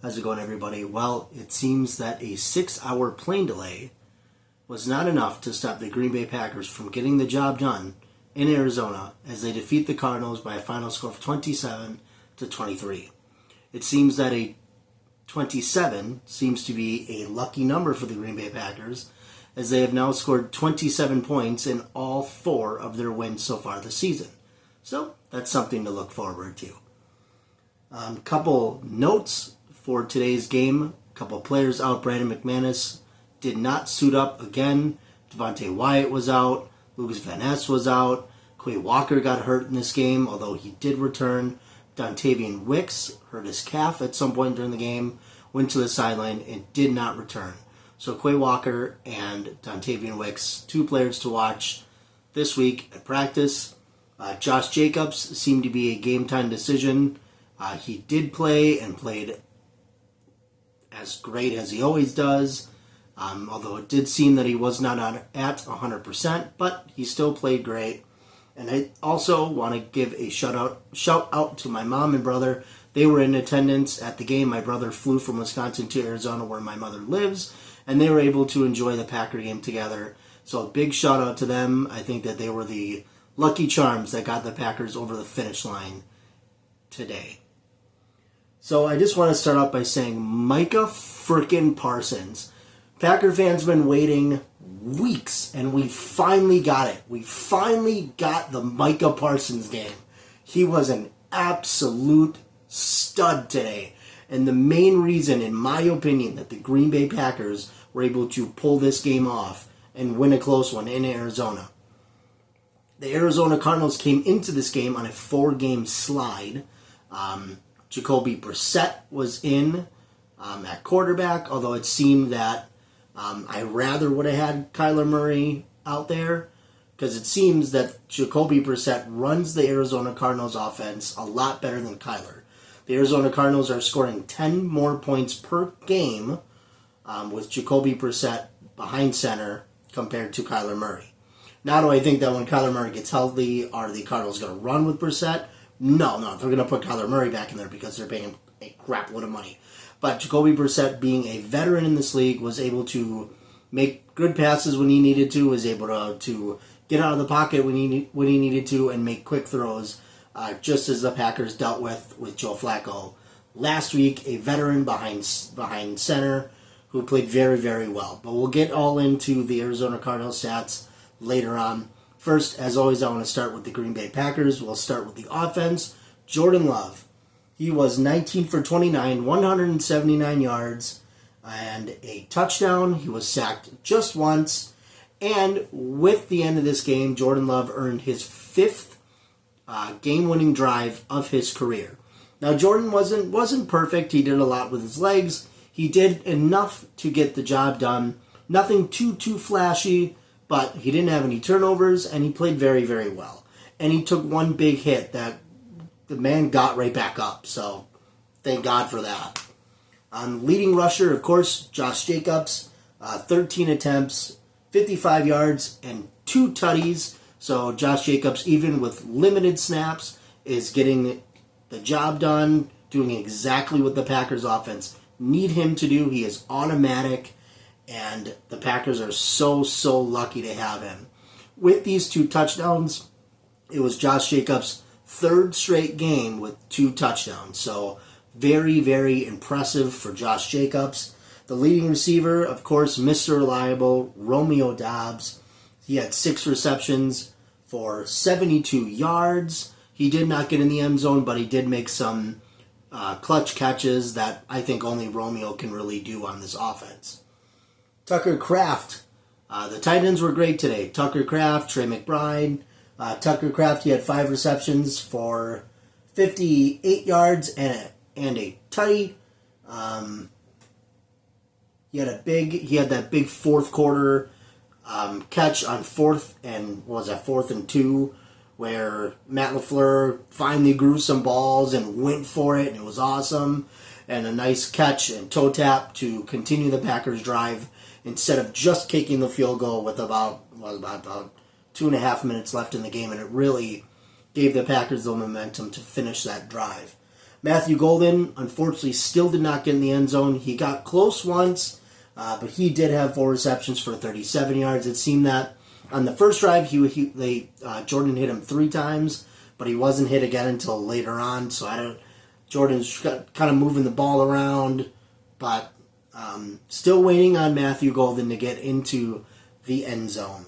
How's it going, everybody? Well, it seems that a 6-hour plane delay was not enough to stop the Green Bay Packers from getting the job done in Arizona as they defeat the Cardinals by a final score of 27-23. It seems that a 27 seems to be a lucky number for the Green Bay Packers, as they have now scored 27 points in all 4 of their wins so far this season. So that's something to look forward to. Couple notes for today's game. A couple players out. Brandon McManus did not suit up again. Devontae Wyatt was out. Lucas Van Ness was out. Quay Walker got hurt in this game, although he did return. Dontavian Wicks hurt his calf at some point during the game, went to the sideline, and did not return. So Quay Walker and Dontavian Wicks, 2 players to watch this week at practice. Josh Jacobs seemed to be a game-time decision. He did play and played as great as he always does, although it did seem that he was not at 100%, but he still played great. And I also want to give a shout out to my mom and brother. They were in attendance at the game. My brother flew from Wisconsin to Arizona, where my mother lives, and they were able to enjoy the Packer game together. So a big shout out to them. I think that they were the lucky charms that got the Packers over the finish line today. So I just want to start out by saying MICAH frickin' Parsons. Packer fans have been waiting weeks, and we finally got it. We finally got the MICAH Parsons game. He was an absolute stud today. And the main reason, in my opinion, that the Green Bay Packers were able to pull this game off and win a close one in Arizona. The Arizona Cardinals came into this game on a 4-game slide. Jacoby Brissett was in at quarterback, although it seemed that I rather would have had Kyler Murray out there, because it seems that Jacoby Brissett runs the Arizona Cardinals offense a lot better than Kyler. The Arizona Cardinals are scoring 10 more points per game with Jacoby Brissett behind center compared to Kyler Murray. Now, do I think that when Kyler Murray gets healthy, are the Cardinals going to run with Brissett? No, they're going to put Kyler Murray back in there because they're paying him a crap load of money. But Jacoby Brissett, being a veteran in this league, was able to make good passes when he needed to, was able to get out of the pocket when he needed to, and make quick throws, just as the Packers dealt with Joe Flacco last week, a veteran behind center who played very, very well. But we'll get all into the Arizona Cardinals stats later on. First, as always, I want to start with the Green Bay Packers. We'll start with the offense. Jordan Love. He was 19 for 29, 179 yards, and a touchdown. He was sacked just once. And with the end of this game, Jordan Love earned his 5th game-winning drive of his career. Now, Jordan wasn't perfect. He did a lot with his legs. He did enough to get the job done. Nothing too flashy, but he didn't have any turnovers, and he played very, very well. And he took one big hit that the man got right back up, so thank God for that. Leading rusher, of course, Josh Jacobs, 13 attempts, 55 yards, and 2 tutties. So Josh Jacobs, even with limited snaps, is getting the job done, doing exactly what the Packers offense need him to do. He is automatic, and the Packers are so lucky to have him. With these 2 touchdowns, it was Josh Jacobs' 3rd straight game with 2 touchdowns. So very, very impressive for Josh Jacobs. The leading receiver, of course, Mr. Reliable, Romeo Doubs. He had 6 receptions for 72 yards. He did not get in the end zone, but he did make some clutch catches that I think only Romeo can really do on this offense. Tucker Kraft. The tight ends were great today. Tucker Kraft, Trey McBride. Tucker Kraft, he had 5 receptions for 58 yards and a tutty. He had that big 4th quarter catch on 4th and 2, where Matt LaFleur finally grew some balls and went for it, and it was awesome. And a nice catch and toe tap to continue the Packers' drive instead of just kicking the field goal with about 2.5 minutes left in the game, and it really gave the Packers the momentum to finish that drive. Matthew Golden, unfortunately, still did not get in the end zone. He got close once, but he did have 4 receptions for 37 yards. It seemed that on the first drive, Jordan hit him 3 times, but he wasn't hit again until later on. So Jordan's kind of moving the ball around, but still waiting on Matthew Golden to get into the end zone.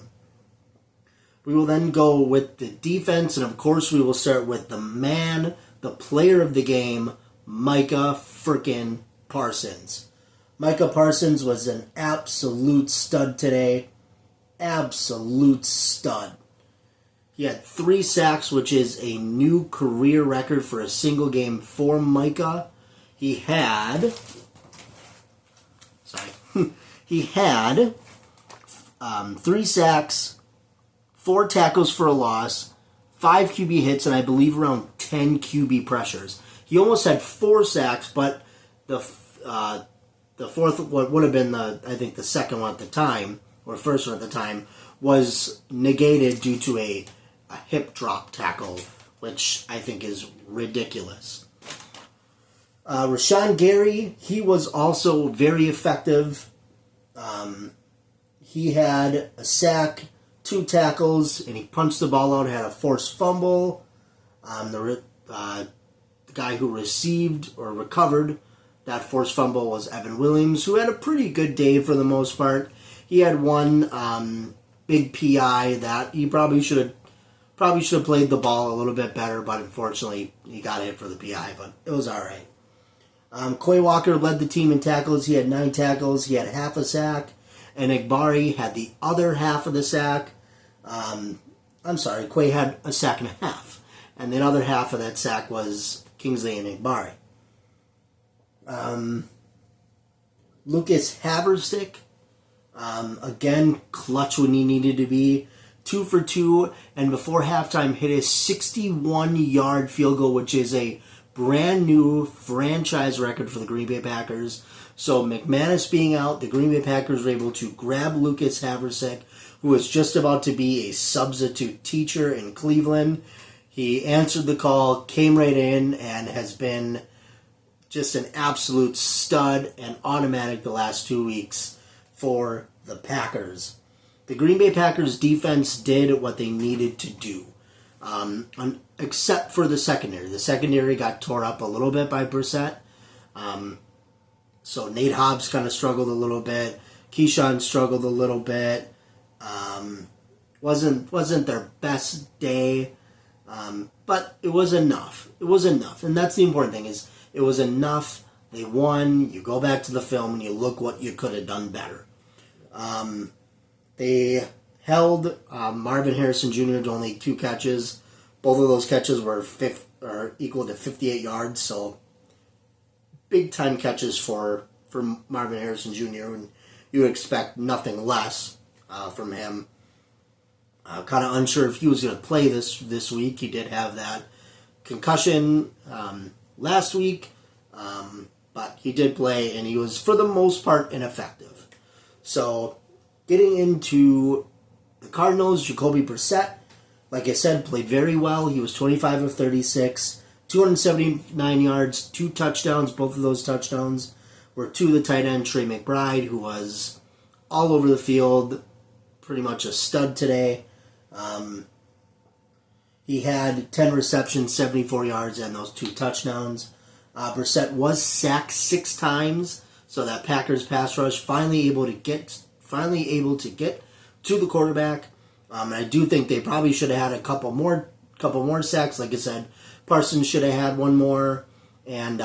We will then go with the defense, and of course we will start with the player of the game, Micah frickin' Parsons. Micah Parsons was an absolute stud today. Absolute stud. He had 3 sacks, which is a new career record for a single game for Micah. He had 3 sacks, 4 tackles for a loss, 5 QB hits, and I believe around 10 QB pressures. He almost had 4 sacks, but the fourth, what would have been the second one at the time, or first one at the time, was negated due to a hip drop tackle, which I think is ridiculous. Rashawn Gary, he was also very effective. He had a sack, 2 tackles, and he punched the ball out, had a forced fumble. The guy who received or recovered that forced fumble was Evan Williams, who had a pretty good day for the most part. He had one big PI that he probably should have played the ball a little bit better, but unfortunately he got hit for the PI, but it was all right. Quay Walker led the team in tackles. He had 9 tackles. He had half a sack. And Igbari had the other half of the sack. Quay had a sack and a half. And the other half of that sack was Kingsley and Igbari. Lucas Haverstick, again, clutch when he needed to be. 2 for 2, and before halftime hit a 61-yard field goal, which is a brand new franchise record for the Green Bay Packers. So McManus being out, the Green Bay Packers were able to grab Lucas Haverstick, who was just about to be a substitute teacher in Cleveland. He answered the call, came right in, and has been just an absolute stud and automatic the last 2 weeks for the Packers. The Green Bay Packers defense did what they needed to do, except for the secondary. The secondary got tore up a little bit by Brissett. So Nate Hobbs kind of struggled a little bit. Keyshawn struggled a little bit. Wasn't their best day, but it was enough. It was enough, and that's the important thing. Is it was enough. They won. You go back to the film and you look what you could have done better. They held Marvin Harrison Jr. to only 2 catches. Both of those catches were equal to 58 yards, so big time catches for Marvin Harrison Jr. and you expect nothing less from him. Kind of unsure if he was going to play this week. He did have that concussion last week, but he did play, and he was for the most part ineffective. So getting into the Cardinals, Jacoby Brissett, like I said, played very well. He was 25 of 36, 279 yards, 2 touchdowns. Both of those touchdowns were to the tight end, Trey McBride, who was all over the field, pretty much a stud today. He had 10 receptions, 74 yards, and those 2 touchdowns. Brissett was sacked 6 times, so that Packers pass rush finally able to get to the quarterback. And I do think they probably should have had a couple more sacks. Like I said, Parsons should have had one more, and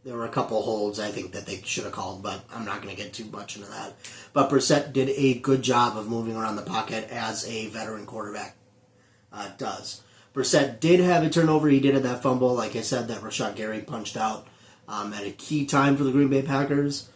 there were a couple holds I think that they should have called, but I'm not going to get too much into that. But Brissett did a good job of moving around the pocket as a veteran quarterback does. Brissett did have a turnover. He did have that fumble, like I said, that Rashawn Gary punched out at a key time for the Green Bay Packers.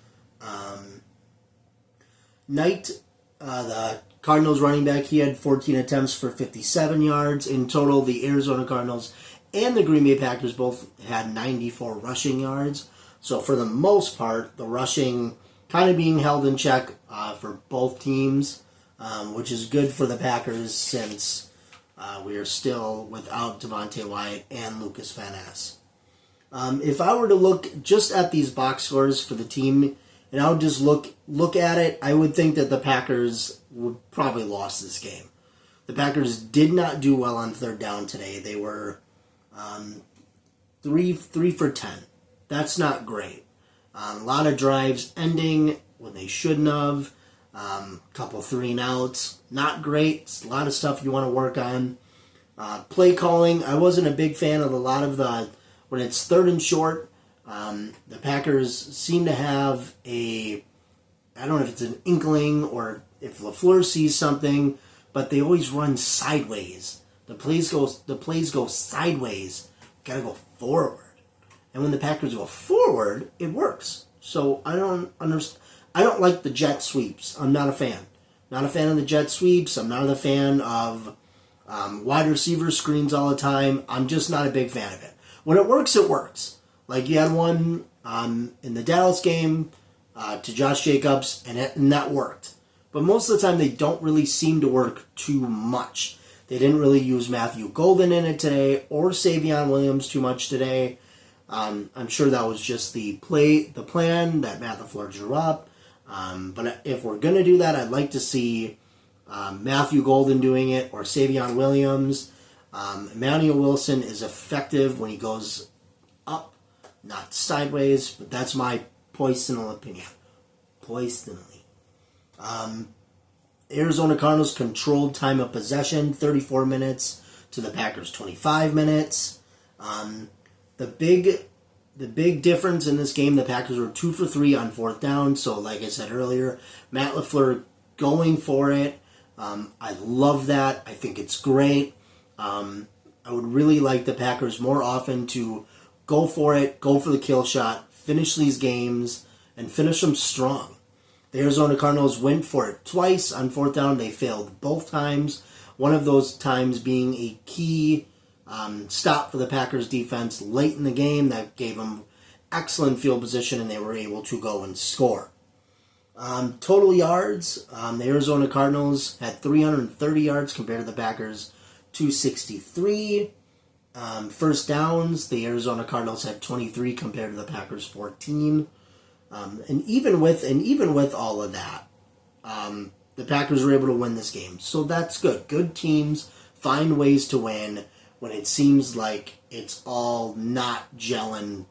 Knight, the Cardinals running back, he had 14 attempts for 57 yards. In total, the Arizona Cardinals and the Green Bay Packers both had 94 rushing yards. So for the most part, the rushing kind of being held in check for both teams, which is good for the Packers since we are still without Devontae Wyatt and Lucas Van Ness. If I were to look just at these box scores for the team, and I would just look at it, I would think that the Packers would probably lost this game. The Packers did not do well on third down today. They were 3 for 10. That's not great. A lot of drives ending when they shouldn't have. Couple 3-and-outs. Not great. It's a lot of stuff you want to work on. Play calling, I wasn't a big fan of a lot of the, when it's third and short, the Packers seem to have I don't know if it's an inkling or if LaFleur sees something, but they always run sideways. The plays go sideways. Gotta go forward. And when the Packers go forward, it works. So I don't understand. I don't like the jet sweeps. I'm not a fan. Not a fan of the jet sweeps. I'm not a fan of wide receiver screens all the time. I'm just not a big fan of it. When it works, it works. Like you had one in the Dallas game to Josh Jacobs, and that worked. But most of the time, they don't really seem to work too much. They didn't really use Matthew Golden in it today or Savion Williams too much today. I'm sure that was just the plan that Matt LaFleur drew up. But if we're going to do that, I'd like to see Matthew Golden doing it or Savion Williams. Emmanuel Wilson is effective when he goes up, not sideways, but that's my personal opinion. Arizona Cardinals controlled time of possession, 34 minutes to the Packers 25 minutes. The big difference in this game, the Packers were 2 for 3 on fourth down. So like I said earlier, Matt LaFleur going for it. I love that. I think it's great. I would really like the Packers more often to go for it, go for the kill shot, finish these games, and finish them strong. The Arizona Cardinals went for it twice on fourth down. They failed both times. One of those times being a key stop for the Packers defense late in the game that gave them excellent field position, and they were able to go and score. Total yards, the Arizona Cardinals had 330 yards compared to the Packers 263. First downs, the Arizona Cardinals had 23 compared to the Packers 14. And even with all of that, the Packers were able to win this game. So that's good. Good teams find ways to win when it seems like it's all not gelling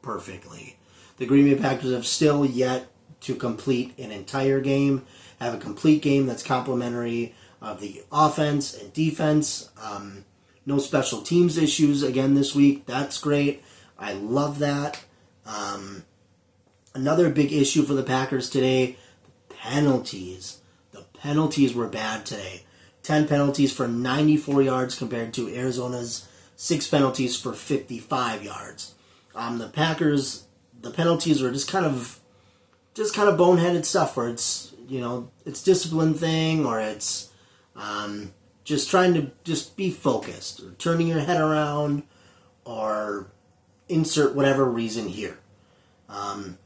perfectly. The Green Bay Packers have still yet to complete an entire game, have a complete game that's complementary of the offense and defense. No special teams issues again this week. That's great. I love that. Another big issue for the Packers today, penalties. The penalties were bad today. 10 penalties for 94 yards compared to Arizona's 6 penalties for 55 yards. The Packers, the penalties were just kind of boneheaded stuff where it's discipline thing or it's just trying to just be focused or turning your head around or insert whatever reason here.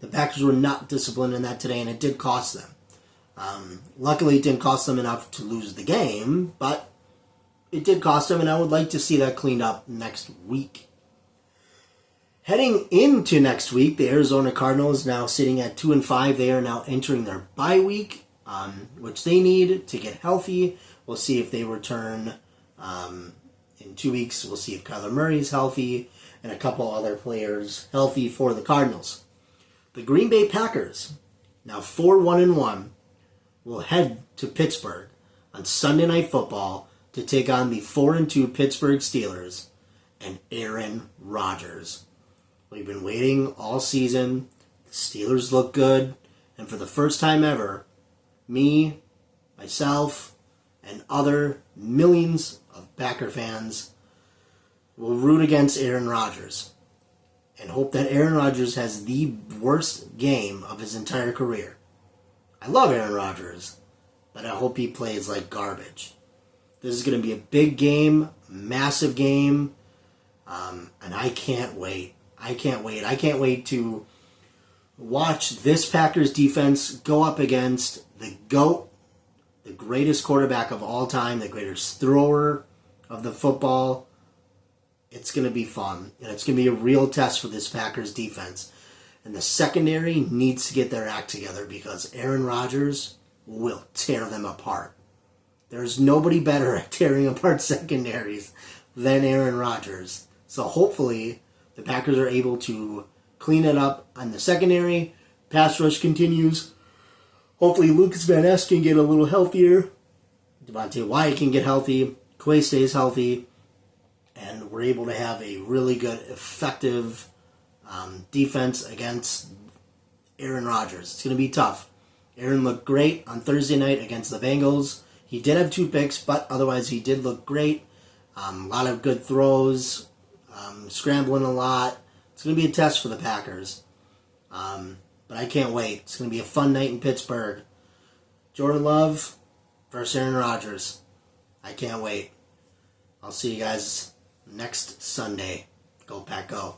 The Packers were not disciplined in that today, and it did cost them. Luckily, it didn't cost them enough to lose the game, but it did cost them, and I would like to see that cleaned up next week. Heading into next week, the Arizona Cardinals now sitting at 2-5. They are now entering their bye week, which they need to get healthy. We'll see if they return in 2 weeks. We'll see if Kyler Murray is healthy and a couple other players healthy for the Cardinals. The Green Bay Packers, now 4-1-1, will head to Pittsburgh on Sunday Night Football to take on the 4-2 Pittsburgh Steelers and Aaron Rodgers. We've been waiting all season. The Steelers look good. And for the first time ever, me, myself, and other millions of Packer fans will root against Aaron Rodgers and hope that Aaron Rodgers has the worst game of his entire career. I love Aaron Rodgers, but I hope he plays like garbage. This is going to be a big game, massive game, and I can't wait. I can't wait to watch this Packers defense go up against the GOAT, the greatest quarterback of all time, the greatest thrower of the football, It's going to be fun, and it's going to be a real test for this Packers defense. And the secondary needs to get their act together because Aaron Rodgers will tear them apart. There's nobody better at tearing apart secondaries than Aaron Rodgers. So hopefully the Packers are able to clean it up on the secondary. Pass rush continues. Hopefully Lucas Van Ness can get a little healthier. Devontae Wyatt can get healthy. Quay stays healthy. And we're able to have a really good, effective defense against Aaron Rodgers. It's going to be tough. Aaron looked great on Thursday night against the Bengals. He did have 2 picks, but otherwise he did look great. A lot of good throws, scrambling a lot. It's going to be a test for the Packers. But I can't wait. It's going to be a fun night in Pittsburgh. Jordan Love versus Aaron Rodgers. I can't wait. I'll see you guys next Sunday. Go Pack Go.